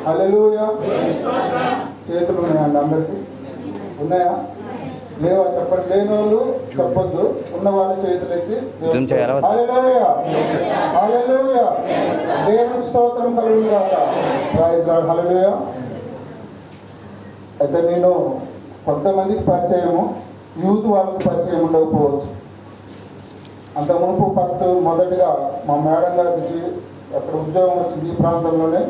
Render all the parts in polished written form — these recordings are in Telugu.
హల్లెలూయా. చేతులు ఉన్నాయండి అందరికి? ఉన్నాయా? లేవా? చెప్పండి. లేని వాళ్ళు చెప్పొద్దు, ఉన్న వాళ్ళ చేతులు ఎత్తి హల్లెలూయా హల్లెలూయా దేవునికి స్తోత్రం కలుగును గాక. Praise Lord. హల్లెలూయా. అయితే నేను కొంతమందికి పరిచయము, యూత్ వాళ్ళకి పరిచయం ఉండకపోవచ్చు. అంత మునుపు మొదటిగా మా మేడం గారికి అక్కడ ఉద్యోగం వచ్చింది. ఈ ప్రాంతంలోనే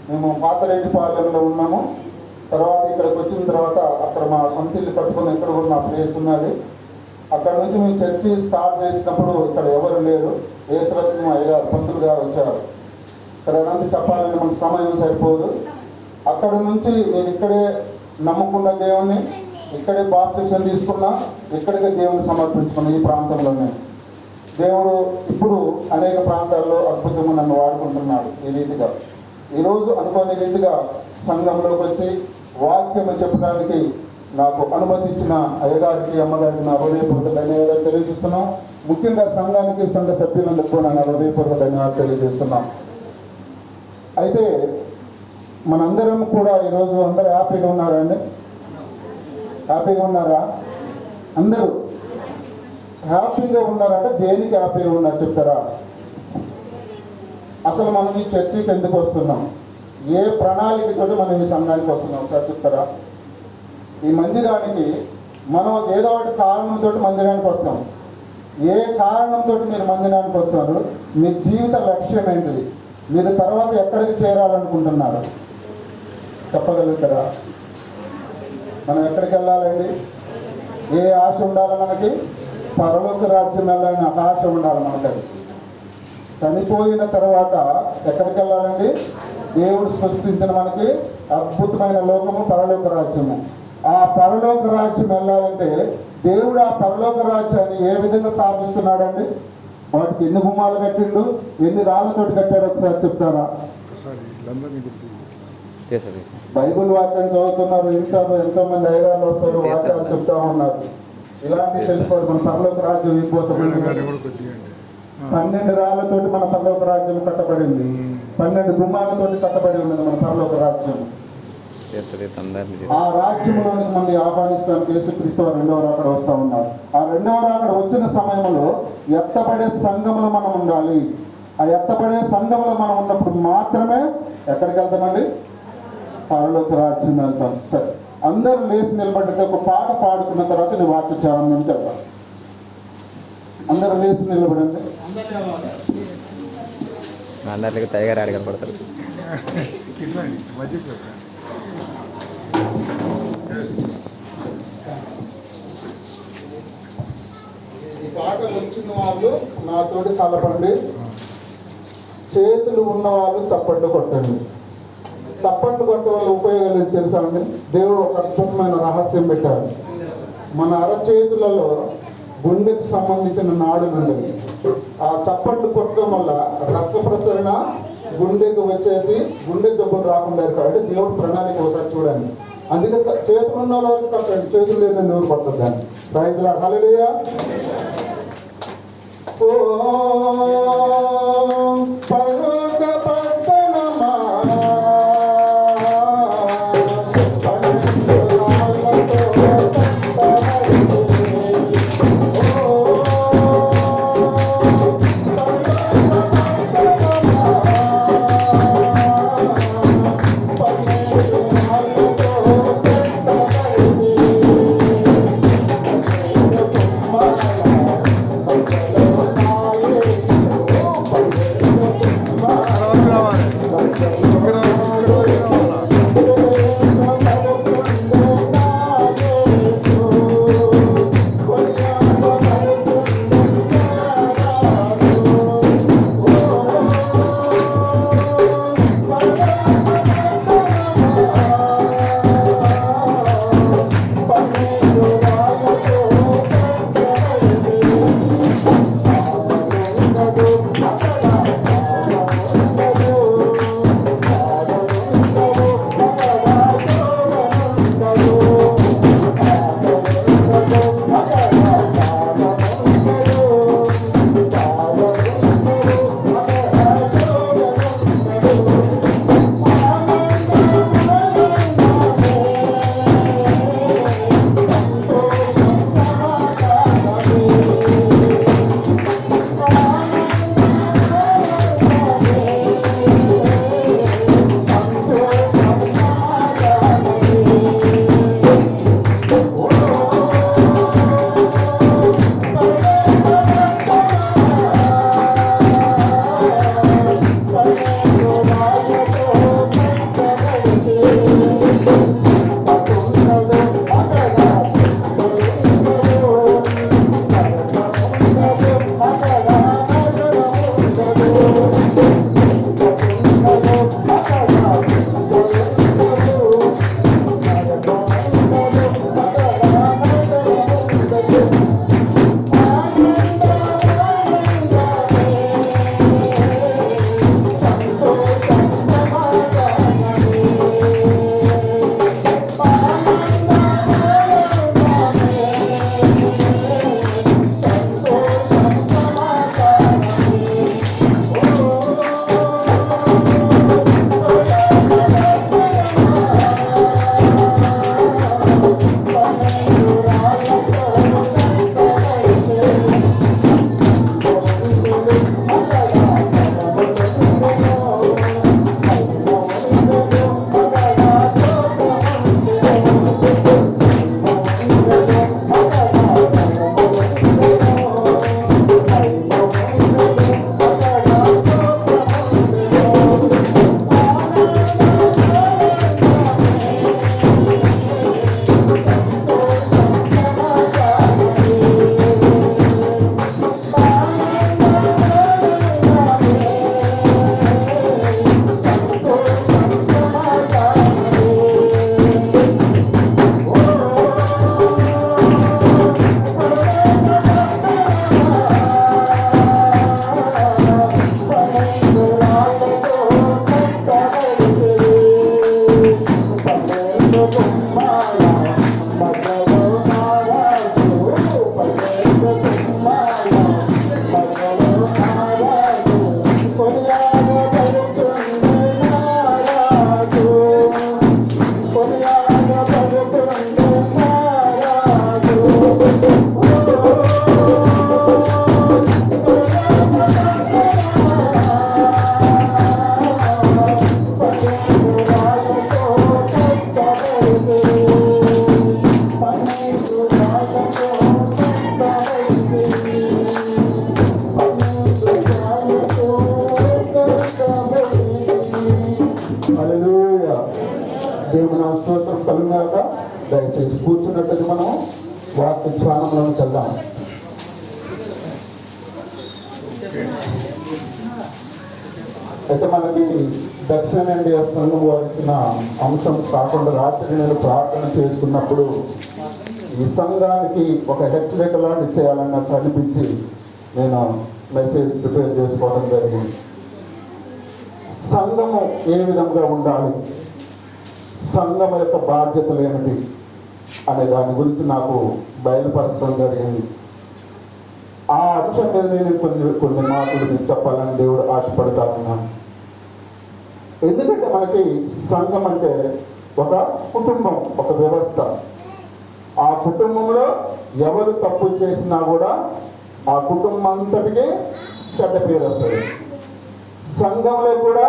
మేము పాతరెడ్డిపాలెంలో ఉన్నాము. తర్వాత ఇక్కడికి వచ్చిన తర్వాత అక్కడ మా సొంత ఇల్లు కట్టుకుని ఇక్కడ కూడా నా ప్లేస్ ఉన్నది. అక్కడ నుంచి మేము చర్చి స్టార్ట్ చేసినప్పుడు ఇక్కడ ఎవరు లేరు. యేసురత్నం అయ్యారు, పంతులు గారు వచ్చారు. ఇక్కడ అంతా చెప్పాలంటే మనకు సమయం సరిపోదు. అక్కడ నుంచి నేను ఇక్కడే నమ్ముకున్న దేవుణ్ణి, ఇక్కడే బాప్తిసం తీసుకున్నా, ఇక్కడికే దేవుని సమర్పించుకున్నా. ఈ ప్రాంతంలోనే దేవుడు ఇప్పుడు అనేక ప్రాంతాల్లో అద్భుతంగా నన్ను వాడుకుంటున్నాడు. ఈ రీతిగా ఈరోజు అనుకోని రీతిగా సంఘంలోకి వచ్చి వాక్యం చెప్పడానికి నాకు అనుమతి ఇచ్చిన అయ్యగారికి, అమ్మగారికి నా హృదయపూర్వక ధన్యవాదాలు తెలియజేస్తున్నాం. ముఖ్యంగా సంఘానికి, సంఘ సభ్యులందరికీ కూడా నా హృదయపూర్వక ధన్యవాదాలు తెలియజేస్తున్నాం. అయితే మనందరం కూడా ఈరోజు అందరూ హ్యాపీగా ఉన్నారా అండి? హ్యాపీగా ఉన్నారా? అందరూ హ్యాపీగా ఉన్నారంటే దేనికి హ్యాపీగా ఉన్నారు చెప్తారా? అసలు మనం ఈ చర్చికి ఎందుకు వస్తున్నాం? ఏ ప్రణాళికతో మనం ఈ సంఘానికి వస్తున్నాం సార్ చెప్తారా? ఈ మందిరానికి మనం ఏదో ఒకటి కారణంతో మందిరానికి వస్తాం. ఏ కారణంతో మీరు మందిరానికి వస్తున్నారు? మీ జీవిత లక్ష్యం ఏంటిది? మీరు తర్వాత ఎక్కడికి చేరాలనుకుంటున్నారు చెప్పగలుగుతారా? మనం ఎక్కడికి వెళ్ళాలండి? ఏ ఆశ ఉండాలి మనకి? పరలోక రాజ్యం వెళ్ళాలని ఆశ ఉండాలి మనకి. చనిపోయిన తర్వాత ఎక్కడికి వెళ్ళాలండి? దేవుడు సృష్టించిన మనకి అద్భుతమైన లోకము పరలోక రాజ్యము. ఆ పరలోక రాజ్యం వెళ్ళాలంటే దేవుడు ఆ పరలోక రాజ్యాన్ని ఏ విధంగా స్థాపిస్తున్నాడండి? వాటికి ఎన్ని గుమ్మాలు కట్టిండు, ఎన్ని రాళ్ళతోటి కట్టాడు ఒకసారి చెప్తారా? బైబుల్ వాక్యం చదువుతున్నారు, వింటారు, ఎంతో మంది అయ్యగారులు వస్తారు, వాక్యాలు చెప్తా ఉన్నారు. ఇలాంటివి తెలుసుకోవాలి. మన పరలోక రాజ్యం అయిపోతుంది. 12 రాళ్లతోటి మన పరలోక రాజ్యం కట్టబడింది. 12 గుమ్మాలతోటి కట్టబడి ఉన్నది మన పరలోక రాజ్యం. ఆ రాజ్యంలోనికి మనం ఆహ్వానించడానికి యేసుక్రీస్తు రెండవ రాకడ వస్తూ ఉన్నారు. ఆ రెండవ రాకడ వచ్చిన సమయంలో ఎత్తపడే సంఘంలో మనం ఉండాలి. ఆ ఎత్తపడే సంఘంలో మనం ఉన్నప్పుడు మాత్రమే ఎక్కడికి వెళ్తామండి? పరలోక రాజ్యం వెళ్తాం. సరే, అందరూ లేచి నిలబడితే ఒక పాట పాడుకున్న తర్వాత నేను వాక్య ధ్యానం నుంచి వెళ్తాను. అందరూ లేచి నిలబడండి. అందరికి తయారు అడగలు పడతారు. ఈ పాట వచ్చిన వాళ్ళు నాతోటి కలపండి. చేతులు ఉన్న వాళ్ళు చప్పట్లు కొట్టండి. చప్పట్లు కొట్టే వాళ్ళ ఉపయోగాలు ఏం తెలుసా అండి? దేవుడు ఒక అద్భుతమైన రహస్యం పెట్టారు. మన అరచేతులలో గుండెకి సంబంధించిన నాడులు ఉండేవి. ఆ చప్పట్లు కొట్టడం వల్ల రక్త ప్రసరణ గుండెకు వచ్చేసి గుండె జబ్బులు రాకుండా అంటే దేవుడు ప్రణాళిక ఒకసారి చూడండి. అందుకే చేతులు ఉన్న వాళ్ళకి కట్టండి, చేతులు లేదని ఎవరు పడుతుంది దాన్ని. Praise Lord. హల్లెలూయా. హల్లెలూయా. దేవుని నామ స్తోత్రం కలుగుగాక. దయచేసి కూర్చున్నట్టు మనం వాక్య ధ్యానంలోకి వెళ్దాం. అయితే మనకి దక్షిణ ఇండియా సంఘం వారు ఇచ్చిన అంశం కాకుండా రాత్రి నేను ప్రార్థన చేసుకున్నప్పుడు ఈ సంఘానికి ఒక హెచ్చరిక లాంటి చేయాలని నాకు అనిపించి నేను మెసేజ్ ప్రిపేర్ చేసుకోవడం జరిగింది. సంఘము ఏ విధంగా ఉండాలి, సంఘం యొక్క బాధ్యతలు ఏమిటి అనే దాని గురించి నాకు బయలుపరచడం జరిగింది. ఆ అంశం మీద నేను కొన్ని మాటలు మీకు చెప్పాలని దేవుడు ఆశపడతా ఉన్నాను. ఎందుకంటే మనకి సంఘం అంటే ఒక కుటుంబం, ఒక వ్యవస్థ. ఆ కుటుంబంలో ఎవరు తప్పు చేసినా కూడా ఆ కుటుంబం అంతటికి చెడ్డ పేరు వస్తుంది. సంఘంలో కూడా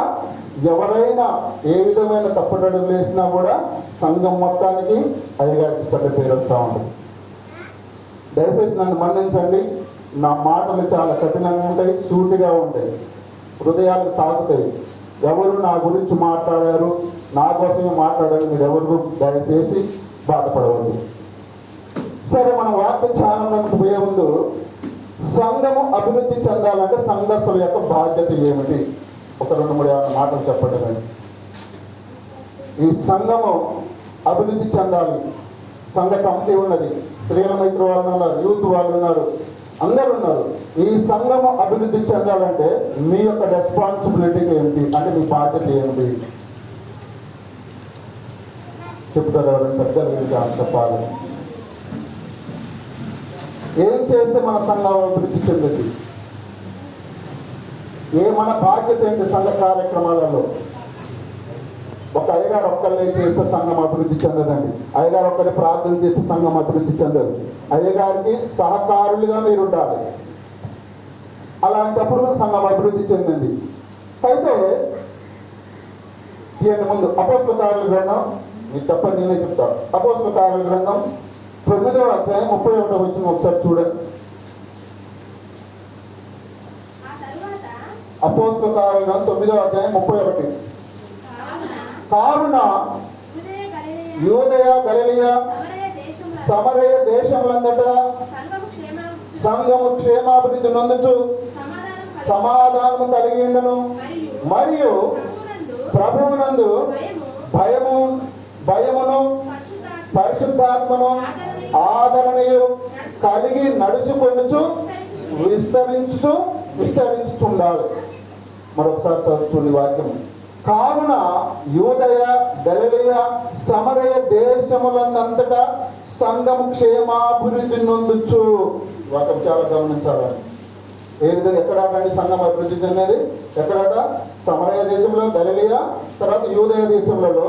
ఎవరైనా ఏ విధమైన తప్పుడడుగులు వేసినా కూడా సంఘం మొత్తానికి అయ్యగారికి చెడ్డ పేరు వస్తూ ఉంటుంది. దయచేసి నన్ను మన్నించండి, నా మాటలు చాలా కఠినంగా ఉంటాయి, సూటిగా ఉంటాయి, హృదయాలకు తాకుతాయి. ఎవరు నా గురించి మాట్లాడారు, నా కోసమే మాట్లాడారు, మీరు ఎవరు దయచేసి బాధపడవద్దు. సరే, మనం వాక్య ధ్యానంలోకి పోయే ముందు సంఘము అభివృద్ధి చెందాలంటే సంఘస్థుల యొక్క బాధ్యత ఏమిటి ఒక 2-3 మాటలు చెప్పండి. ఈ సంఘము అభివృద్ధి చెందాలి. సంఘ కమిటీ ఉన్నది, స్త్రీల మైత్రి వాళ్ళు ఉన్నారు, యూత్ వాళ్ళు ఉన్నారు, అందరూ ఉన్నారు. ఈ సంఘము అభివృద్ధి చెందాలంటే మీ యొక్క రెస్పాన్సిబిలిటీ ఏమిటి, అంటే మీ బాధ్యత ఏమిటి చెప్తారు. ఎవరైనా పెద్దలు చెప్పాలి. ఏం చేస్తే మన సంఘం అభివృద్ధి చెందుతుంది, మన బాధ్యత ఏంటి సంఘ కార్యక్రమాలలో? ఒక అయ్యగారు ఒక్కళ్ళే చేస్తే సంఘం అభివృద్ధి చెందదండి. అయ్యగారు ఒక్కరి ప్రార్థన చేస్తే సంఘం అభివృద్ధి చెందదు. అయ్యగారికి సహకారులుగా మీరు ఉండాలి. అలాంటప్పుడు సంఘం అభివృద్ధి చెందింది. అయితే దీని ముందు అపోస్తల కార్యాల గ్రంథం, మీకు చెప్పండి, నేనే చెప్తాను. అపోస్తల కార్యాల గ్రంథం 9వ అధ్యాయం 31వ వచనం ఒకసారి చూడండి. అపోస్తల కార్యాల గ్రంథం 9వ అధ్యాయం 31. కావున యూదయ గలిలయ సమరయ దేశములందట సంఘము క్షేమాభివృద్ధి నొందుచు సమాధానము కలిగి ఉండను, మరియు ప్రభువునందు భయమును పరిశుద్ధాత్మను ఆదరణయు కలిగి నడుచుకొనుచు విస్తరించుచుండాలి. మరొకసారి చదువుతుంది వాక్యం. కావున యూదయ గలిలయ సమరయ దేశములందంతటా సంఘం క్షేమాభివృద్ధి నొందుచు. వాక్యం చాలా గమనించాలని. ఏ విధంగా ఎక్కడండి సంఘం అభివృద్ధి చెందేది? ఎక్కడట? సమరయ దేశంలో, గలిలయ, తర్వాత యూదయ దేశంలో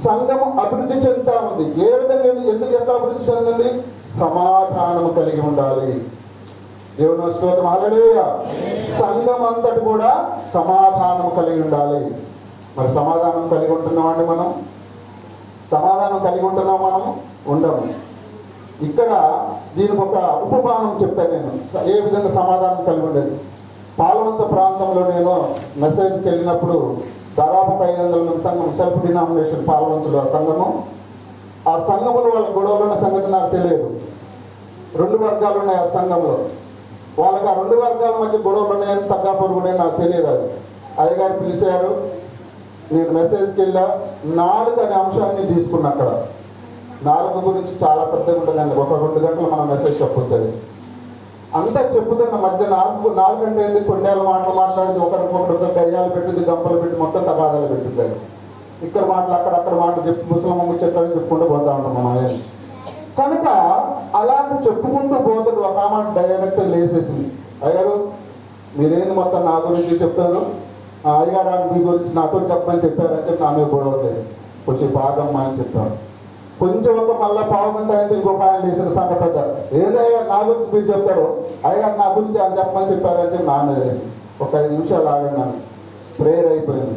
సంఘము అభివృద్ధి చెందుతా ఉంది. ఏ విధంగా, ఎందుకు ఎట్లా అభివృద్ధి చెందింది? సమాధానం కలిగి ఉండాలి. దేవుని స్తోత్రం, హల్లెలూయా. సంఘం అంతటి కూడా సమాధానం కలిగి ఉండాలి. మరి సమాధానం కలిగి ఉంటున్నామండి మనం? సమాధానం కలిగి ఉంటున్నాం మనం? ఉండము. ఇక్కడ దీనికి ఒక ఉపమానం చెప్తాను నేను, ఏ విధంగా సమాధానం కలిగి ఉండేది. పాలవంచ ప్రాంతంలో నేను మెసేజ్కి వెళ్ళినప్పుడు దాదాపు 500 మంది సంఘం, సెల్ఫ్ డినామినేషన్ పాలవంచలో ఆ సంఘము. ఆ సంఘములో వాళ్ళ గొడవలు ఉన్న సంగతి నాకు తెలియదు. 2 వర్గాలు ఉన్నాయి ఆ సంఘంలో. వాళ్ళకి ఆ 2 వర్గాల మధ్య గొడవలు ఉన్నాయని, తగ్గాపొరుగు ఉన్నాయని నాకు తెలియదు. అది అయ్యగారు పిలిచారు, నేను మెసేజ్కి వెళ్ళా. 4 అనే అంశాన్ని తీసుకున్నా. అక్కడ 4 గురించి చాలా పెద్దగా ఉంటుందండి. ఒక 2 గంటలు మనం మెసేజ్ చెప్పొచ్చు. అది అంతా చెప్పుతున్న మధ్య 4 గంటలు ఏంది, కొండేళ్ళ మాటలు మాట్లాడింది, ఒకరికొకరు గయ్యాలు పెట్టింది, గంపలు పెట్టి మొత్తం తగాదాలు పెట్టింది. ఇక్కడ మాటలు అక్కడ మాటలు చెప్పి ముసలమ్మ ముచ్చట్లని చెప్పుకుంటూ పోతా ఉంటాం మనం. కనుక అలాంటి చెప్పుకుంటూ పోతుంది. ఒక ఆమె డైరెక్ట్ లేసేసింది, అయ్యారు మీరేంది మొత్తం నా గురించి చెప్తారు, అయ్యగారు మీ గురించి నాతో చెప్పని చెప్పారని చెప్పి నా మీద గొడవలేదు, కొంచెం బాగమ్మా అని చెప్పారు. కొంచెం మళ్ళీ పావుగంట అయితే ఇంకొక ఆయన లేచిన సంగతి ఏదయ్యా నా గురించి మీరు చెప్తారు, అయ్యగారు నా గురించి ఆయన చెప్పమని చెప్పారని చెప్పి నా మీద లేచి ఒక 5 నిమిషాలు ఆగన్నాను. ప్రేయర్ అయిపోయింది.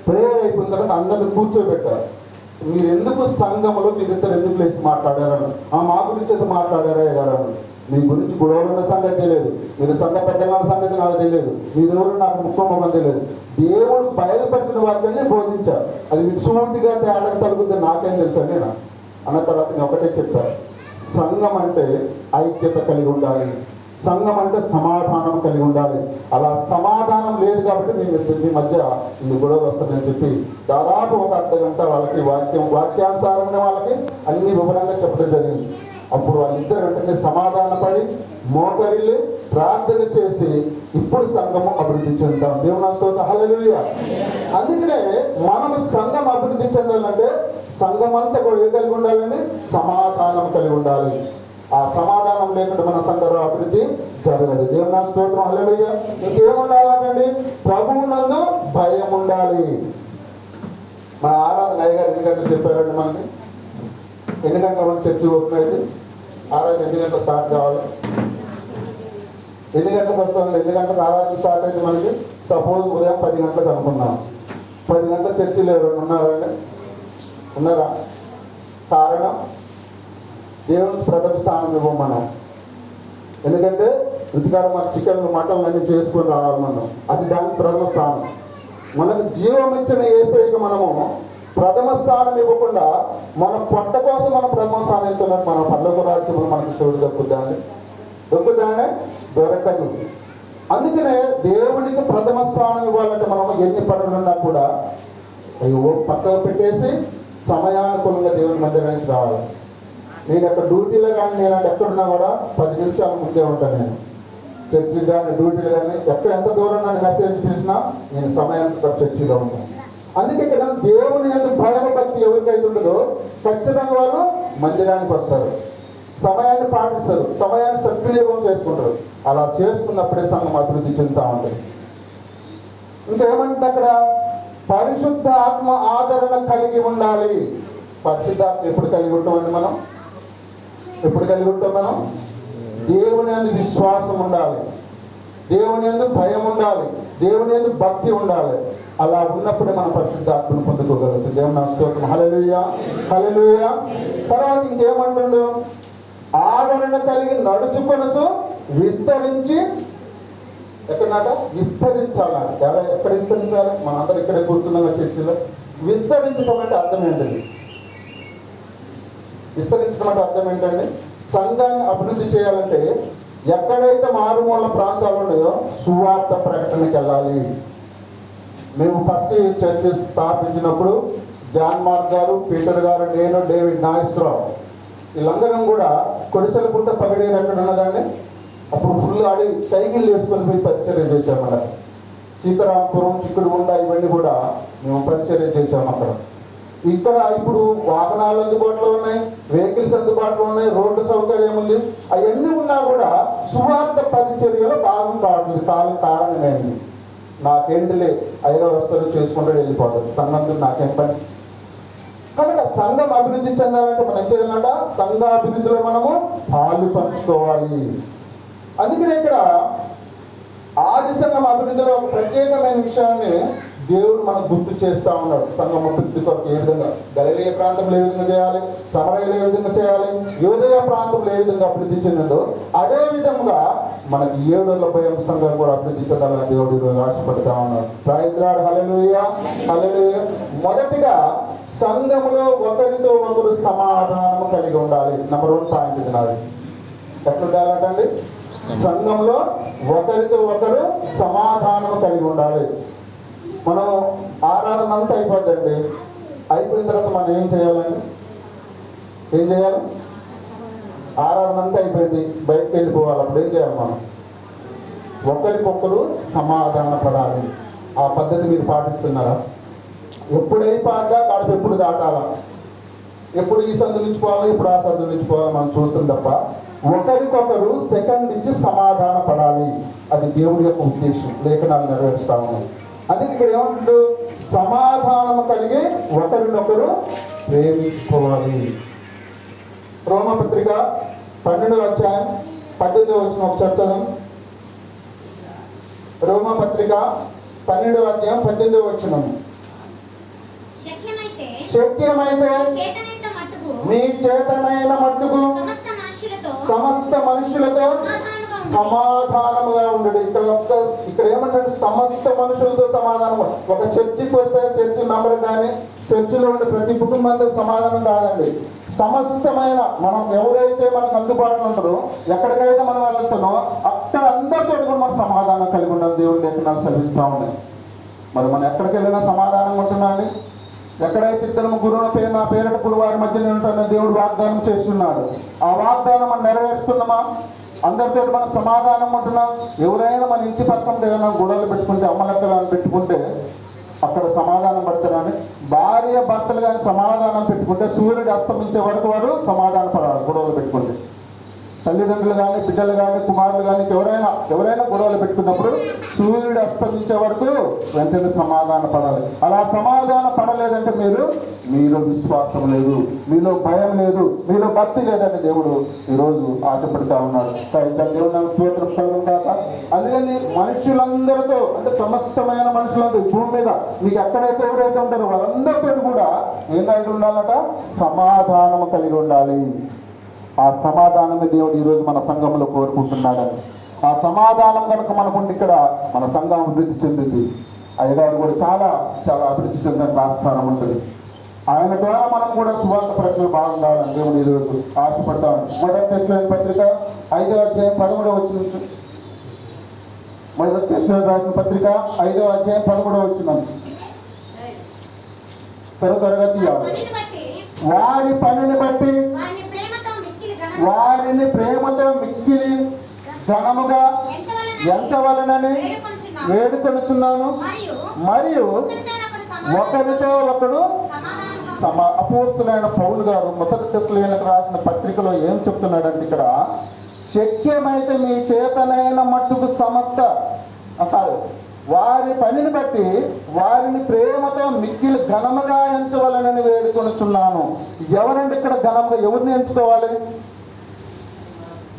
ప్రేయర్ అయిపోయిన తర్వాత అందరిని కూర్చోబెట్టారు. మీరు ఎందుకు సంఘంలో మీరిద్దరు ఎందుకు లేచి మాట్లాడారని, మా గురించి అయితే మాట్లాడారా అయ్యగారు? మీ గురించి గొడవలు ఉన్న సంగతి తెలియదు, మీరు సంఘ పెద్దల సంగతి నాకు తెలియదు, మీ దేవుడు నాకు ముఖ్యమని తెలియదు. దేవుడు బయలుపరిచిన వాక్యాన్ని బోధించారు. అది మీకు సూటిగా తేడా కలుగుతుంది, నాకేం తెలుసు అండి. అన్న తర్వాత నేను ఒకటే చెప్పాను, సంఘం అంటే ఐక్యత కలిగి ఉండాలి, సంఘం అంటే సమాధానం కలిగి ఉండాలి. అలా సమాధానం లేదు కాబట్టి మీ మధ్య ఇన్ని గొడవలు వస్తాయని చెప్పి దాదాపు ఒక అర్ధగంట వాళ్ళకి వాక్యానుసారమైన వాళ్ళకి అన్ని వివరంగా చెప్పడం జరిగింది. అప్పుడు వాళ్ళిద్దరు వెంటనే సమాధానపడి మోకరిల్లి ప్రార్థన చేసి ఇప్పుడు సంఘము అభివృద్ధి చెందుతాం. దేవుని స్తోత్రం, హల్లెలూయా. అందుకనే మనము సంఘం అభివృద్ధి చెందాలంటే సంఘం అంతా కూడా ఏ కలిగి ఉండాలండి? సమాధానం కలిగి ఉండాలి. ఆ సమాధానం లేకుండా మన సంఘంలో అభివృద్ధి జరగదు. దేవుని స్తోత్రం, హల్లెలూయా. ఇంకేముండాలండి? ప్రభువునందు భయం ఉండాలి. మన ఆరాధన అయ్యగారు ఎన్ని గంటలు చెప్పారండి మనకి? ఎన్ని గంటల మనం చర్చి ఓపెన్ అయితే ఆరాధన ఎన్ని గంటలు స్టార్ట్ కావాలి? ఎన్ని గంటలకు వస్తుంది? ఎన్ని గంటలకు ఆరాధన స్టార్ట్ అయితే మనకి? సపోజ్ ఉదయం 10 గంటలకు అనుకున్నాం. 10 గంటల చర్చిలో ఎవరు ఉన్నారండి? ఉన్నారా? కారణం దేవునికి ప్రథమ స్థానం ఇవ్వం మనం. ఎందుకంటే ఇంటికాడ మన చికెన్ మటన్ అన్నీ చేసుకొని రావాలి మనం, అది దానికి ప్రథమ స్థానం. మనకు జీవం ఇచ్చిన యేసయ్యకు మనము ప్రథమ స్థానం ఇవ్వకుండా మన పొట్ట కోసం మనం ప్రథమ స్థానం ఇస్తున్నాం. మన పర్లోక రాజ్యంలో మనకి చోటు దొరుకుతానే దొరకదు. అందుకనే దేవునికి ప్రథమ స్థానం ఇవ్వాలంటే మనం ఎన్ని పనులున్నా కూడా అయ్యో పక్కకు పెట్టేసి సమయానుకూలంగా దేవుని మందిరానికి రావాలి. నేను అక్కడ డ్యూటీలో కానీ నేను ఎక్కడున్నా కూడా 10 నిమిషాల ముందే ఉంటాను. నేను చర్చికి కానీ డ్యూటీలు కానీ ఎక్కడ ఎంత దూరం నన్ను మెసేజ్ పిలిచినా నేను సమయానికి చర్చిలో ఉంటాను. అందుకే ఇక్కడ దేవుని ఎందుకు భయభక్తి ఎవరికైతే ఉండదో ఖచ్చితంగా వాళ్ళు మందిరానికి వస్తారు, సమయాన్ని పాటిస్తారు, సమయాన్ని సద్వినియోగం చేసుకుంటారు. అలా చేసుకున్నప్పుడే సంఘం అభివృద్ధి చెందుతూ ఉంటుంది. ఇంకేమంటే అక్కడ పరిశుద్ధ ఆత్మ ఆదరణ కలిగి ఉండాలి. పరిశుద్ధాత్మ ఎప్పుడు కలిగి ఉంటామండి మనం? ఎప్పుడు కలిగి ఉంటాం మనం? దేవుని యందు విశ్వాసం ఉండాలి, దేవుని యందు భయం ఉండాలి, దేవుని యందు భక్తి ఉండాలి. అలా ఉన్నప్పుడే మనం పరిశుద్ధాత్మను పొందుకోగలుగుతాం. దేవుని స్తోత్రం, హల్లెలూయా, హల్లెలూయా. తర్వాత ఇంకేమంటుండు? ఆదరణ కలిగి నడుచుకొనసు విస్తరించి, ఎక్కడన్నాక విస్తరించాలి. ఎక్కడ విస్తరించాలి? మనందరూ ఇక్కడే కూర్చున్నాం చర్చిలో. విస్తరించడం అంటే అర్థం ఏంటండి? విస్తరించడం అంటే అర్థం ఏంటండి? సంఘాన్ని అభివృద్ధి చేయాలంటే ఎక్కడైతే మారుమూల ప్రాంతాలు ఉన్నాయో సువార్త ప్రకటనకి వెళ్ళాలి. మేము ఫస్ట్ చర్చ్ స్థాపించినప్పుడు జాన్ మార్క్ గారు, పీటర్ గారు, నేను, డేవిడ్ నాగేశ్వరరావు వీళ్ళందరం కూడా కొడిసెలకుంట పగడేరు ఎక్కడ ఉన్నదండి. అప్పుడు ఫుల్ ఆడి సైకిల్ వేసుకొని పోయి పరిచర్య చేశామన్నమాట. సీతారాంపురం, చిక్కుడుగుండ ఇవన్నీ కూడా మేము పరిచర్య చేసాము అక్కడ. ఇక్కడ ఇప్పుడు వాహనాలు అందుబాటులో ఉన్నాయి, వెహికల్స్ అందుబాటులో ఉన్నాయి, రోడ్డు సౌకర్యం ఉంది. అవన్నీ ఉన్నా కూడా సువార్త పరిచర్యలో భాగం కావట్లేదు. కారణం ఏంటి? నాకేంటిలే అయ్యగా వస్తారు, చేసుకుంటూ వెళ్ళిపోతారు, సంఘంతో నాకేం పని. కనుక సంఘం అభివృద్ధి చెందాలంటే మనం ఏం చేయాలంట? సంఘ అభివృద్ధిలో మనము పాలు పంచుకోవాలి. అందుకనే ఇక్కడ ఆది సంఘం అభివృద్ధిలో ఒక ప్రత్యేకమైన విషయాన్ని దేవుడు మనకు గుర్తు చేస్తూ ఉన్నాడు. సంఘం అభివృద్ధి కొరకు ఏ విధంగా, గలిలయ ప్రాంతంలో ఏ విధంగా చేయాలి, సమరయలో ఏ విధంగా చేయాలి, యోదయ ప్రాంతంలో ఏ విధంగా అభివృద్ధి చెందిందో అదే విధంగా మనకి 7 సంఘం కూడా అభివృద్ధి చెందాలని దేవుడు ఆశపడుతూ ఉన్నాడు. ప్రైజ్ లార్డ్, హల్లెలూయా, హల్లెలూయా. మొదటిగా సంఘములో ఒకరితో ఒకరు సమాధానం కలిగి ఉండాలి. నెంబర్ 1 పాయింట్ ఇది నాది. ఎట్లా ఉండాలంటండి? సంఘంలో ఒకరితో ఒకరు సమాధానం కలిగి ఉండాలి. మనం ఆరాధన అంతా అయిపోద్దండి. అయిపోయిన తర్వాత మనం ఏం చేయాలండి? ఏం చేయాలి? ఆరాధన అంతా అయిపోయింది, బయటకు వెళ్ళిపోవాలి. అప్పుడు ఏం చేయాలి? మనం ఒకరికొకరు సమాధాన పడాలి. ఆ పద్ధతి మీరు పాటిస్తున్నారా? ఎప్పుడైపోగా కడుపు ఎప్పుడు దాటాలా, ఎప్పుడు ఈ సందు నుంచి పోవాలి, ఎప్పుడు ఆ సందు నుంచి పోవాలి మనం చూస్తుంది తప్ప ఒకరికొకరు సెకండ్ నుంచి సమాధాన పడాలి. అది దేవుడి యొక్క ఉద్దేశం, లేఖనాలు నెరవేరుస్తా ఉన్నాయి. అందుకే ఇక్కడ ఏమంటాడు? సమాధానం కలిగి ఒకరినొకరు ప్రేమించుకోవాలి. రోమపత్రిక 12వ అధ్యాయం 18వ వచనం ఒకసారి చదవం. రోమపత్రిక 12వ అధ్యాయం 18వ వచనం. శక్యమైతే మీ చేతనైన మట్టుకు సమస్త మనుషులతో సమాధానముగా ఉండడు. ఇక్కడ ఏమంటారు? సమస్త మనుషులతో సమాధానం. ఒక చర్చికి వస్తే చర్చి మెంబర్ కానీ చర్చిలో ఉండే ప్రతి కుటుంబంతో సమాధానం కాదండి. సమస్తమైన మనం ఎవరైతే మనకు అందుబాటులో ఉంటారో, ఎక్కడికైతే మనం వెళ్తానో అక్కడ అందరితో కూడా మనం సమాధానం కలిగి ఉండాలి. దేవుడి లేఖనాలు సెలవిస్తూ ఉన్నాయి. మరి మనం ఎక్కడికి వెళ్ళినా సమాధానంగా ఉంటున్నాండి. ఎక్కడైతే ఇద్దరు ముగ్గురు నా పేరట పులివారి మధ్యనే ఉంటానని దేవుడు వాగ్దానం చేస్తున్నాడు. ఆ వాగ్దానం మనం నెరవేరుస్తున్నామా? అందరితో మనం సమాధానం ఉంటున్నాం. ఎవరైనా మన ఇంటి పక్కన ఏమైనా గొడవలు పెట్టుకుంటే, అమ్మలక్కలను పెట్టుకుంటే అక్కడ సమాధానం పడతారని, భార్య భర్తలు కానీ సమాధానం పెట్టుకుంటే సూర్యుడు అస్తమించే వరకు వారు సమాధాన పడాలి. గొడవలు పెట్టుకుంటే తల్లిదండ్రులు కానీ బిడ్డలు కానీ కుమారులు కానీ ఎవరైనా గొడవలు పెట్టుకున్నప్పుడు సూర్యుడు అస్తమించే వరకు వెంటనే సమాధాన పడాలి. అలా సమాధాన పడలేదంటే మీలో విశ్వాసం లేదు, మీలో భయం లేదు, మీలో భక్తి లేదని దేవుడు ఈరోజు ఆశపడుతూ ఉన్నాడు. దేవుడు నాకు స్తోత్రం కలుగుతాక. అందుకని మనుషులందరితో, అంటే సమస్తమైన మనుషులందరూ భూమి మీద మీకు ఎక్కడైతే ఎవరైతే ఉంటారో వాళ్ళందరితో కూడా ఏం కలిగి ఉండాలట? సమాధానం కలిగి ఉండాలి. ఆ సమాధానమే దేవుడు ఈరోజు మన సంఘంలో కోరుకుంటున్నాడని. ఆ సమాధానం కనుక మనకుండి ఇక్కడ మన సంఘం అభివృద్ధి చెందింది. అయ్యగారు కూడా చాలా చాలా అభివృద్ధి చెందడానికి ఆస్కారం ఉంటుంది. ఆయన ద్వారా మనం కూడా సువార్త ప్రక్రియ బాగుండాలని దేవుడు ఈరోజు ఆశపడతాను. మొదటి తెస్సలోనికైన పత్రిక 5వ అధ్యాయం 13వ వచనం. మొదటి తెస్సలోనికైన రాసిన పత్రిక 5వ అధ్యాయం 13వ వచనం. త్వరగా తీయాలి. వారి పనిని బట్టి వారిని ప్రేమతో మిక్కిలి ఘనముగా ఎంచవలనని వేడుకొనుచున్నాను. మరియు ఒకరితో ఒకడు అపోస్తలుడైన పౌలు గారు మొదటి తెస్సలోనికైలకు రాసిన పత్రికలో ఏం చెప్తున్నాడంటే, ఇక్కడ శక్యమైతే మీ చేతనైన మట్టుకు సమస్త వారి పనిని బట్టి వారిని ప్రేమతో మిక్కిలి ఘనముగా ఎంచవలనని వేడుకొనుచున్నాను. ఎవరండి ఇక్కడ ఘనంగా? ఎవరిని ఎంచుకోవాలి?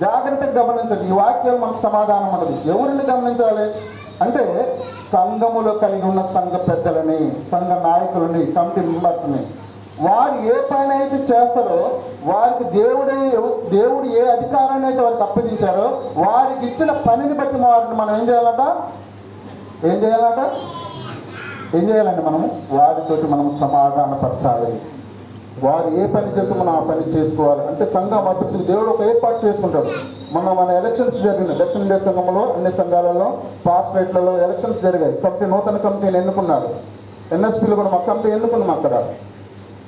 జాగ్రత్తగా గమనించండి. ఈ వాక్యం మనకు సమాధానం ఉన్నది. ఎవరిని గమనించాలి అంటే, సంఘములో కలిగి ఉన్న సంఘ పెద్దలని, సంఘ నాయకులని, కమిటీ మెంబర్స్ని. వారు ఏ పని అయితే చేస్తారో వారికి దేవుడు ఏ అధికారాన్ని అయితే వారికి అప్పగించారో వారికి ఇచ్చిన పనిని బట్టి వారిని మనం ఏం చేయాలంటే మనము వారితోటి మనం సమాధానపరచాలి. వారు ఏ పని చెప్తే మనం ఆ పని చేసుకోవాలి. అంటే సంఘం అభివృద్ధికి దేవుడు ఒక ఏర్పాటు చేసుకుంటాడు. మన ఎలక్షన్స్ జరిగినాయి. దక్షిణ ఇండియా సంఘంలో అన్ని సంఘాలలో పాస్టరేట్లలో ఎలక్షన్స్ జరిగాయి. నూతన కమిటీని ఎన్నుకున్నారు. ఎన్ఎస్పీలు కూడా మా కమిటీ ఎన్నుకున్నాం. అక్కడ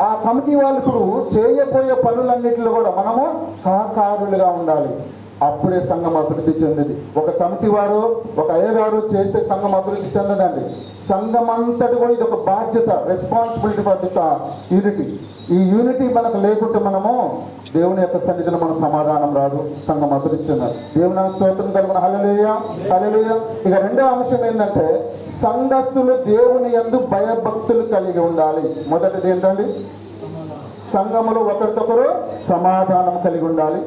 ఆ కమిటీ వాళ్ళు ఇప్పుడు చేయబోయే పనులన్నింటిలో కూడా మనము సహకారులుగా ఉండాలి. అప్పుడే సంఘం అభివృద్ధి చెందింది. ఒక కమిటీ వారు, ఒక అయ్యగారు చేస్తే సంఘం అభివృద్ధి చెందదండి. సంఘం అంతటి కూడా ఇది ఒక బాధ్యత, రెస్పాన్సిబిలిటీ ఫర్ ది యూనిటీ. ఈ యూనిటీ మనకు లేకుంటే మనము దేవుని యొక్క సన్నిధిలో మన సమాధానం రాదు, సంఘం అభివృద్ధి చెందాలి. దేవుని స్తోత్రం కలుగున. హల్లెలూయా, హల్లెలూయా. ఇక రెండవ అంశం ఏంటంటే, సంఘస్థులు దేవుని యందు భయభక్తులు కలిగి ఉండాలి. మొదటిది ఏంటండి? సంఘములో ఒకరికొకరు సమాధానం కలిగి ఉండాలి.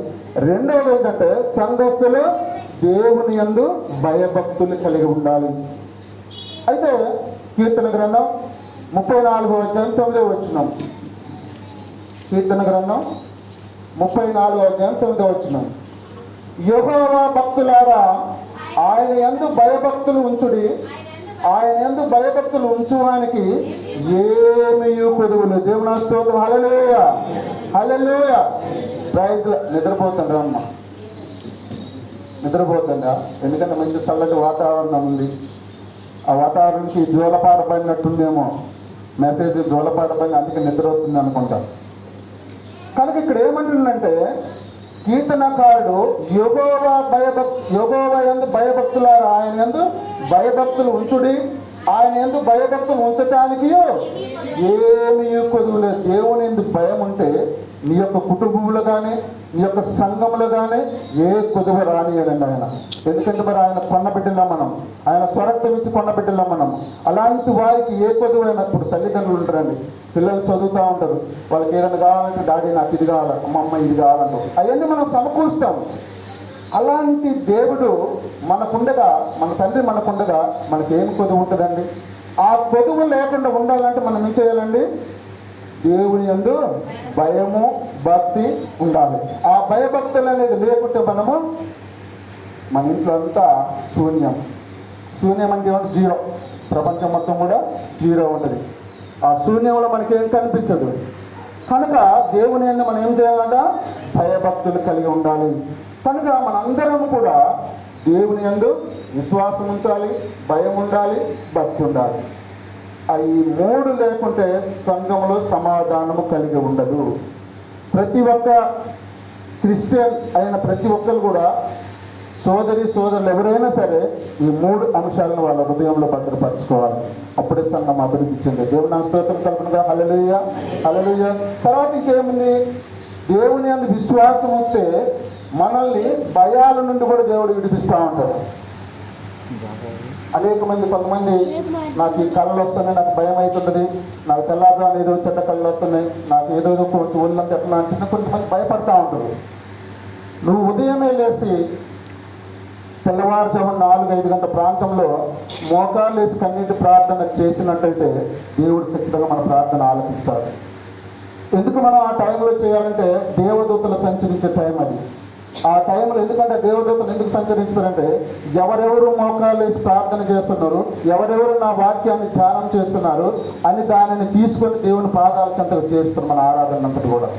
రెండవది ఏంటంటే, సంఘస్థులు దేవుని యందు భయభక్తులు కలిగి ఉండాలి. అయితే కీర్తన గ్రంథం 34వ అధ్యాయం 9వ వచనం. కీర్తన గ్రంథం 34వ అధ్యాయం 9వ వచనం. యెహోవా భక్తులారా, ఆయన యందు భయభక్తులు ఉంచుడి, ఆయన యందు భయభక్తులు ఉంచువానికి ఏమీ కొదువులు. దేవుని స్తోత్రం. హల్లెలూయా, హల్లెలూయా. ప్రైజ్. నిద్రపోతుండ్రా అమ్మ? నిద్రపోతుందా? ఎందుకంటే మంచి చల్లటి వాతావరణం ఉంది. ఆ వాతావరణానికి జోలపాట పడినట్టుందేమో, మెసేజ్ జోలపాట పడిన, అందుకే నిద్ర వస్తుంది అనుకుంటా. కనుక ఇక్కడ ఏమంటుందంటే, కీర్తనకారుడు యెహోవా యందు భయభక్తులారా, ఆయన యందు భయభక్తులు ఉంచుడి, ఆయన యందు భయభక్తులు ఉంచటానికి ఏమీ కొదువులేదు. దేవుని యందు భయం ఉంటే నీ యొక్క కుటుంబంలో కానీ నీ యొక్క సంఘంలో కానీ ఏ కొదువు రానియడండి ఆయన. ఎందుకంటే మరి ఆయన కొన్నబిడ్డలా మనం, ఆయన స్వరక్తం ఇచ్చి కొన్నబిడ్డలా మనం. అలాంటి వారికి ఏ కొదువు అయినప్పుడు తల్లిదండ్రులు ఉంటారండి, పిల్లలు చదువుతూ ఉంటారు, వాళ్ళకి ఏదైనా కావాలంటే డాడీ నాకు ఇది కావాలి, అమ్మ ఇది కావాలంటారు. అవన్నీ మనం సమకూరుస్తాం. అలాంటి దేవుడు మనకుండగా, మన తండ్రి మనకుండగా మనకేం కొదువు ఉంటుందండి? ఆ కొదువు లేకుండా ఉండాలంటే మనం ఏం చేయాలండి? దేవుని యందు భయము భక్తి ఉండాలి. ఆ భయభక్తులు అనేది లేకుంటే మనము మన ఇంట్లో అంతా శూన్యం. శూన్యం అంటే ఏమంటే జీరో. ప్రపంచం మొత్తం కూడా జీరో ఉంటుంది. ఆ శూన్యంలో మనకేం కనిపించదు. కనుక దేవుని యందు మనం ఏం చేయాలంట? భయభక్తులు కలిగి ఉండాలి. కనుక మనందరం కూడా దేవుని యందు విశ్వాసం ఉంచాలి, భయం ఉండాలి, భక్తి ఉండాలి. ఈ మూడు లేకుంటే సంఘంలో సమాధానము కలిగి ఉండదు. ప్రతి ఒక్క క్రిస్టియన్ అయిన ప్రతి ఒక్కరు కూడా సోదరులు ఎవరైనా సరే ఈ మూడు అంశాలను వాళ్ళ హృదయంలో భద్రపరచుకోవాలి. అప్పుడే సంఘం అభివృద్ధి చెంది. దేవుని స్తోత్రం కలుగునుగా. హల్లెలూయా, హల్లెలూయా. తర్వాత ఇంకేముంది? దేవుని యందు విశ్వాసం ఉంటే మనల్ని భయాల నుండి కూడా దేవుడు విడిపిస్తూ ఉంటాడు. అనేక మంది, కొంతమంది నాకు ఈ కళ్ళు వస్తున్నాయి, నాకు భయం అవుతుంది, నాకు తెల్లారుజామున ఏదో చెడ్డ కళ్ళు వస్తున్నాయి, నాకు ఏదో కొంచెం ఒళ్ళంతా ఎట్లా అంటే కొంతమంది భయపడతా ఉంటారు. నువ్వు ఉదయమే లేచి తెల్లవారుజామున 4-5 గంటల ప్రాంతంలో మోకాళ్ళు వేసి కన్నీటి ప్రార్థన చేసినట్టయితే దేవుడు ఖచ్చితంగా మన ప్రార్థన ఆలకిస్తాడు. ఎందుకు మనం ఆ టైంలో చేయాలంటే దేవదూతలు సంచరించే టైం అది. ఆ టైంలో ఎందుకంటే దేవదూతలు ఎందుకు సంచరిస్తారంటే ఎవరెవరు మోకాళ్ళు వేసి ప్రార్థన చేస్తున్నారు, ఎవరెవరు నా వాక్యాన్ని ధ్యానం చేస్తున్నారు అని దానిని తీసుకొని దేవుని పాదాల చెంతకు చేస్తున్నారు. మన ఆరాధన అంతటి కూడా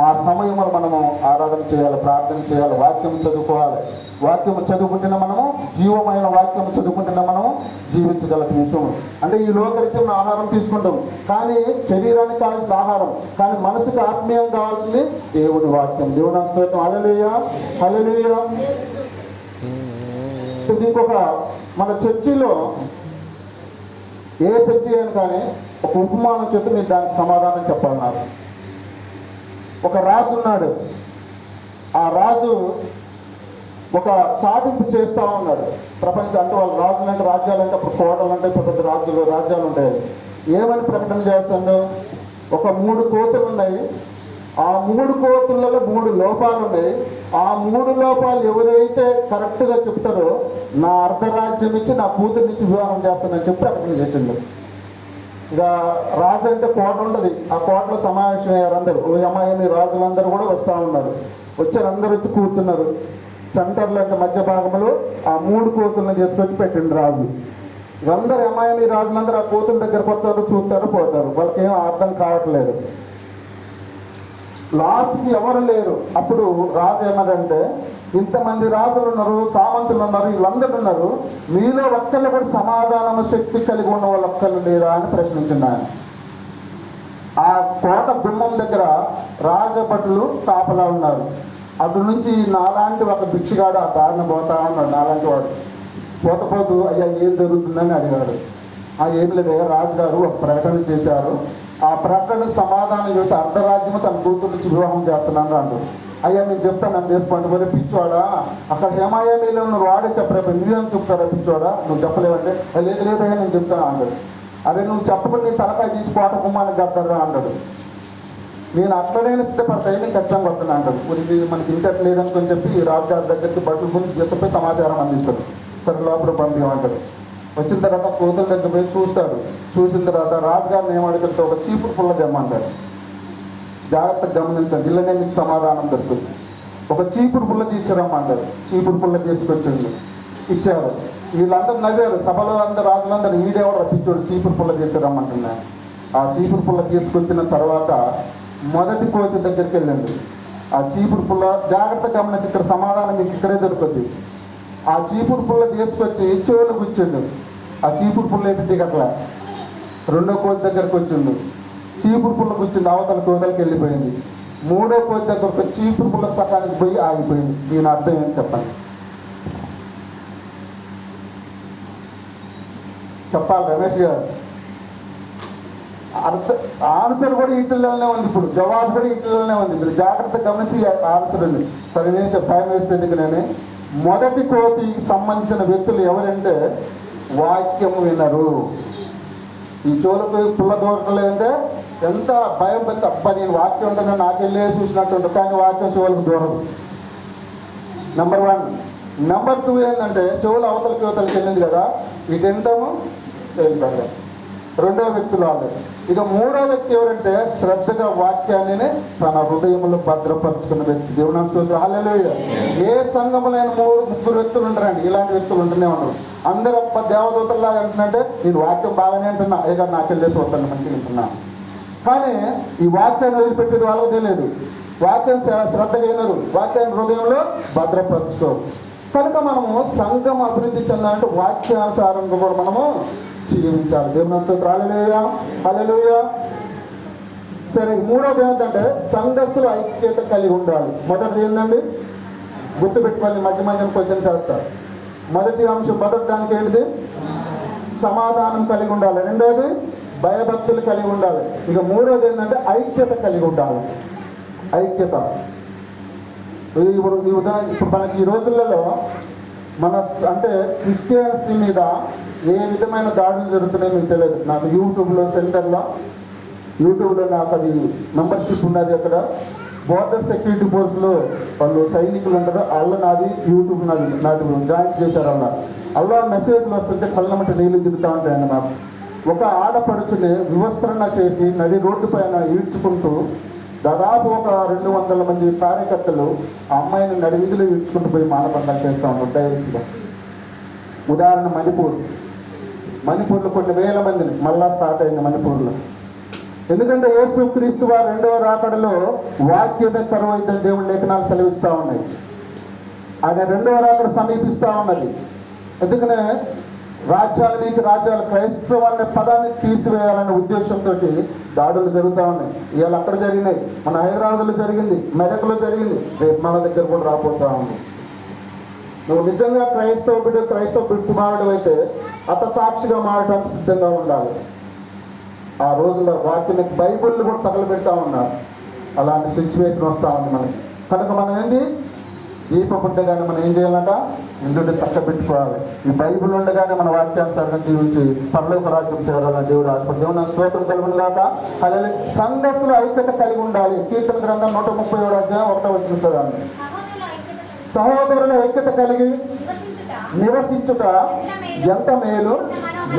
ఆ సమయంలో మనము ఆరాధన చేయాలి, ప్రార్థన చేయాలి, వాక్యం చదువుకోవాలి. వాక్యం చదువుకుంటున్న మనము జీవమైన వాక్యం చదువుకుంటున్న మనము జీవించగల విషయం. అంటే ఈ లోకరీత్యం ఆహారం తీసుకుంటాం, కానీ శరీరానికి కావాల్సిన ఆహారం, కానీ మనసుకు ఆత్మీయం కావాల్సింది దేవుని వాక్యం. దేవుని స్తోత్రం. హల్లెలూయా, హల్లెలూయా. ఇంకొక మన చర్చిలో ఏ చర్చి అని కానీ ఒక ఉపమానం చెప్పి మీరు దానికి సమాధానం చెప్పాలి. నాకు ఒక రాజు ఉన్నాడు. ఆ రాజు ఒక చాటింపు చేస్తూ ఉన్నాడు. ప్రపంచం అంటే వాళ్ళు రాజులు అంటే రాజ్యాలు అంటే అప్పుడు కోటలు అంటే పెద్ద రాజ్యాలు ఉంటాయి. ఏమని ప్రకటన చేస్తాడు? ఒక 3 కోతులు ఉన్నాయి. ఆ 3 కోతులలో 3 లోపాలు ఉన్నాయి. ఆ 3 లోపాలు ఎవరైతే కరెక్ట్గా చెప్తారో నా అర్ధరాజ్యం ఇచ్చి నా కూతురునిచ్చి వివాహం చేస్తానని చెప్పి ప్రకటన చేసిండు. ఇక రాజు అంటే కోట ఉండదు. ఆ కోటలో సమావేశం అయ్యారు అందరూ. ఓ అమ్మాయి రాజులందరూ కూడా వస్తూ ఉన్నారు. వచ్చారు, అందరూ వచ్చి కూర్చున్నారు. సెంటర్లో అంటే మధ్య భాగంలో ఆ 3 కోతులను చేసుకొచ్చి పెట్టిండు రాజు. అందరు అమ్మాయి రాజులందరూ ఆ కోతుల దగ్గర పోతారు, చూస్తారు, పోతారు. వాళ్ళకి ఏం అర్థం కావట్లేదు. లాస్ట్కి ఎవరు లేరు. అప్పుడు రాజు ఏమన్నాడంటే, ఇంతమంది రాజులు ఉన్నారు, సామంతులు ఉన్నారు, వీళ్ళందరూ ఉన్నారు, మీలో ఒక్కళ్ళు కూడా సమాధానం శక్తి కలిగి ఉన్న వాళ్ళు ఒక్కళ్ళు లేరా అని ప్రశ్నించున్నాను. ఆ కోట గుమ్మం దగ్గర రాజభటులు కాపలా ఉన్నారు. అటు నుంచి నాలాంటి ఒక బిక్షగాడు ఆ దారిన పోతా ఉన్నాడు. నాలాంటి వాడు పోతపోతూ అయ్యా ఏం జరుగుతుందని అడిగాడు. ఏం లేదు, రాజుగారు ఒక ప్రకటన చేశారు, ఆ ప్రకటన సమాధానం చెబితే అర్ధరాజ్యము తన కూతురు నుంచి వివాహం చేస్తున్నాను అంటారు. అయ్యా నేను చెప్తాను, నన్ను వేసుకోండి. మరి పిచ్చోడా, అక్కడ హేమాయామీలో ఉన్న వాడే చెప్పరా, నువ్వేం చెప్తారా పిచ్చోడా, నువ్వు చెప్పలేవంటే లేదు లేదయ్యా నేను చెప్తాను అన్నాడు. అరే నువ్వు చెప్పకుండా నీ తలకాయ తీసి కోట గుమ్మానికి కడతారా అన్నాడు. నేను అట్లనైనా సిద్ధపడతాయి, నేను కష్టం పడుతున్నా అంటాడు. మనకి ఇంటర్ లేదనుకొని చెప్పి రాజుగారి దగ్గరికి బట్టలు ముందు చేసిపోయి సమాచారం అందిస్తాడు. సరే లోపల పంపించమంటాడు. వచ్చిన తర్వాత కోతుల దగ్గర పోయి చూస్తాడు. చూసిన తర్వాత రాజుగారిని ఏమడుగుతుంటే ఒక చీపురు పుల్ల తెమ్మంటాడు. జాగ్రత్తగా గమనించండి, ఇళ్ళనే మీకు సమాధానం దొరుకుతుంది. ఒక చీపురు పుల్ల తీసుకురమ్మంటారు. చీపురు పుల్ల తీసుకొచ్చింది, ఇచ్చారు. వీళ్ళందరూ నవ్వారు. సభలో అందరు రాజులందరూ వీడేవాడు రప్పించాడు చీపురు పుల్ల తీసుకురమ్మంటున్నాను. ఆ చీపురు పుల్ల తీసుకొచ్చిన తర్వాత మొదటి కోతి దగ్గరికి వెళ్ళింది. ఆ చీపురు పుల్ల జాగ్రత్తగా గమనించి, ఇక్కడ సమాధానం మీకు ఇక్కడే దొరుకుతుంది. ఆ చీపురు పుల్ల తీసుకొచ్చి చెవులు కూర్చుండు. ఆ చీపురు పుల్ల అయితే దిగట్లా. రెండో కోతి దగ్గరకు వచ్చిండు, చీపురు పుల్ల కూర్చుంది, అవతల కోతలకి వెళ్ళిపోయింది. మూడో కోతి దగ్గరకు చీపురు పుల్ల సకానికి పోయి ఆగిపోయింది. దీని అర్థం ఏంటి చెప్పండి, చెప్పాలి రమేష్ గారు. ఆన్సర్ కూడా ఇట్లనే ఉంది. ఇప్పుడు జవాబు కూడా ఇట్లనే ఉంది. మీరు జాగ్రత్తగా గమనించి ఆన్సర్ ఉంది. సరే నేను టైం వేస్తే నేను మొదటి కోతికి సంబంధించిన వ్యక్తులు ఎవరంటే వాక్యం వినరు. ఈ చెవులకు పుల్ల దూరట్లేదంటే ఎంత భయం పెద్ద అబ్బా నేను వాక్యం ఉంటుందో నాకెళ్ళే చూసినట్టు ఉంటుంది, కానీ వాక్యం చెవులకు దూరదు. నెంబర్ 1. నెంబర్ 2 ఏంటంటే చెవులు అవతలకి వెళ్ళింది కదా, ఇటు వింటాము వెళ్ళిపోయారు. రెండో వ్యక్తులు వాళ్ళు ఇక మూడో వ్యక్తి ఎవరంటే శ్రద్ధగా వాక్యాన్ని తన హృదయంలో భద్రపరుచుకున్న వ్యక్తి. దేవుని స్తోత్రం. హల్లెలూయా. ఏ సంఘములైన ముగ్గురు వ్యక్తులు ఉంటారండి, ఇలాంటి వ్యక్తులు ఉంటూనే ఉన్నారు. అందరూ దేవదూతల్లాగా అంటున్నట్టే నేను వాక్యం బాగానే అంటున్నా, ఇక నాకు వెళ్ళేసి వస్తాను మంచిగా వింటున్నా, కానీ ఈ వాక్యాన్ని వదిలిపెట్టేది వాళ్ళకి తెలియదు. వాక్యం శ్రద్ధగా వినరు, వాక్యాన్ని హృదయంలో భద్రపరచుకోరు. కనుక మనము సంఘం అభివృద్ధి చెందాలంటే వాక్యానుసారంగా కూడా మనము జీవించాలి. దేవుని స్తోత్రం. హల్లెలూయా, హల్లెలూయా. సరే, మూడోది ఏంటంటే సంఘస్థులు ఐక్యత కలిగి ఉండాలి. మొదటిది ఏంటండి, గుర్తుపెట్టుకోవాలి, మధ్య మధ్యన క్వశ్చన్స్ వేస్తారు. మొదటి అంశం, మొదటి దానికి ఏంటిది, సమాధానం కలిగి ఉండాలి. రెండోది భయభక్తులు కలిగి ఉండాలి. ఇక మూడోది ఏంటంటే ఐక్యత కలిగి ఉండాలి. ఐక్యత. ఇప్పుడు మనకి ఈ రోజులలో మన అంటే క్రిస్టియన్స్ మీద ఏ విధమైన దాడులు జరుగుతున్నాయో మీకు తెలియదు. నాకు యూట్యూబ్లో నాకు అది మెంబర్షిప్ ఉన్నది. అక్కడ బోర్డర్ సెక్యూరిటీ ఫోర్స్లో వాళ్ళు సైనికులు ఉంటారు, వాళ్ళు నాది యూట్యూబ్ నాది జాయిన్ చేశారు. అలా మెసేజ్లు వస్తుంటే కళ్ళమట నీళ్ళు తిరుగుతూ ఉంటాయండి. మాకు ఒక ఆడపడుచుని వివస్త్రణ చేసి నడి రోడ్డు పైన ఈడ్చుకుంటూ దాదాపు ఒక 200 మంది కార్యకర్తలు ఆ అమ్మాయిని నడివీధిలో ఈడ్చుకుంటూ పోయి మానభంగాలు చేస్తూ ఉంటారు డైరెక్ట్గా. ఉదాహరణ మణిపూర్లో కొన్ని వేల మందిని మళ్ళా స్టార్ట్ అయింది మణిపూర్లో. ఎందుకంటే యేసుక్రీస్తు వారు రెండవ రాకడలో వాక్యమే కరువు అయితే దేవుని లేఖనాలు సెలవిస్తూ ఉన్నాయి. ఆయన రెండవ రాకడ సమీపిస్తూ ఉన్నది. ఎందుకనే రాజ్యాలు క్రైస్తవాన్ని పదాన్ని తీసివేయాలనే ఉద్దేశంతో దాడులు జరుగుతూ ఉన్నాయి. ఇవాళ అక్కడ జరిగినాయి, మన హైదరాబాద్లో జరిగింది, మెదక్లో జరిగింది, రేపు మన దగ్గర కూడా రాబోతూ ఉంది. నువ్వు నిజంగా క్రైస్తవ కుమారుడు అయితే అత సాక్షిగా మారడానికి సిద్ధంగా ఉండాలి. ఆ రోజుల్లో వాక్యం బైబిల్ని కూడా తగలబెడతా ఉన్నారు. అలాంటి సిచ్యువేషన్ వస్తూ ఉంది మనకి. కనుక మనం ఏంటి, దీపం ఉండగానే మనం ఏం చేయాలంట, ఇందుంటే చక్క పెట్టుకోవాలి. ఈ బైబిల్ ఉండగానే మన వాక్యానుసారంగా జీవించి పరలోక రాజ్యం చేరాలని దేవుడు ఆశపడి. దేవుడు స్తోత్రం కలుగును గాక. అలాగే సంఘస్థులు ఐక్యత కలిగి ఉండాలి. కీర్తన గ్రంథం 137 అధ్యాయం 1వ వచనం చదవండి. సహోదరుల ఐక్యత కలిగి నివసించుట ఎంత మేలు,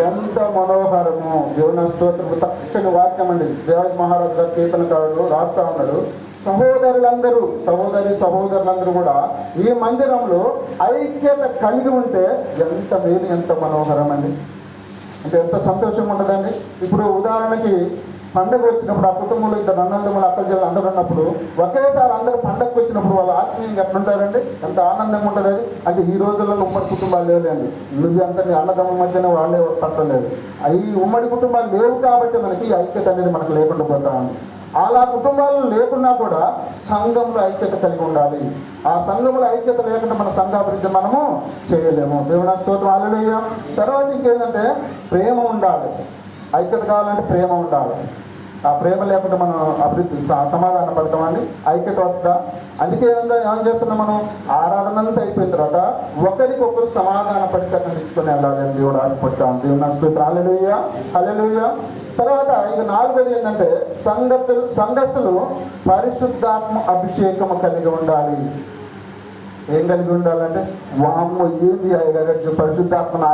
ఎంత మనోహరము. దేవుని స్తోత్రం. చక్కని వాక్యం అండి. దేవరాజ మహారాజు గారు కీర్తనకారుడు రాస్తా ఉన్నాడు, సహోదరులందరూ కూడా ఈ మందిరంలో ఐక్యత కలిగి ఉంటే ఎంత మేలు, ఎంత మనోహరం అండి. అంటే ఎంత సంతోషంగా ఉంటుందండి. ఇప్పుడు ఉదాహరణకి పండగ వచ్చినప్పుడు ఆ కుటుంబంలో ఇద్దరు అన్నదమ్ములు అక్కల జిల్లా అందరూ ఉన్నప్పుడు ఒకేసారి అందరూ పండగకు వచ్చినప్పుడు వాళ్ళు ఆత్మీయంగా ఎట్లుంటారండి, ఎంత ఆనందంగా ఉంటుంది అది. అంటే ఈ రోజుల్లో ఉమ్మడి కుటుంబాలు లేవులేండి. నువ్వు అంత నీ అన్నదమ్ముల మధ్యన వాళ్ళే పట్టలేదు. ఈ ఉమ్మడి కుటుంబాలు లేవు కాబట్టి మనకి ఐక్యత అనేది మనకు లేకుండా పోతా ఉంది. అలా కుటుంబాలు లేకున్నా కూడా సంఘంలో ఐక్యత కలిగి ఉండాలి. ఆ సంఘంలో ఐక్యత లేకుండా మన సంఘాభివృద్ధి మనము చేయలేము. దేవుని స్తోత్రం. హల్లెలూయా. తర్వాత ఇంకేంటంటే ప్రేమ ఉండాలి. ఐక్యత కావాలంటే ప్రేమ ఉండాలి. ఆ ప్రేమ లేకుండా మనం అభివృద్ధి సమాధాన పడతామండి, ఐక్యత వస్తుందా? అందుకే ఏం చేస్తున్నాం, మనం ఆరాధన అంతా అయిపోయిన తర్వాత ఒకరికొకరు సమాధాన పరిసరం ఇచ్చుకొని వెళ్ళాలి అని దేవుడు ఆశపడతాం. దేవుని స్తోత్రం. హల్లెలూయా, హల్లెలూయా. తర్వాత ఇక 4వది ఏంటంటే సంఘస్థులు పరిశుద్ధాత్మ అభిషేకము కలిగి ఉండాలి. ఏం కలిగి ఉండాలంటే, వామ్మో ఏంది పరిశుద్ధాత్మ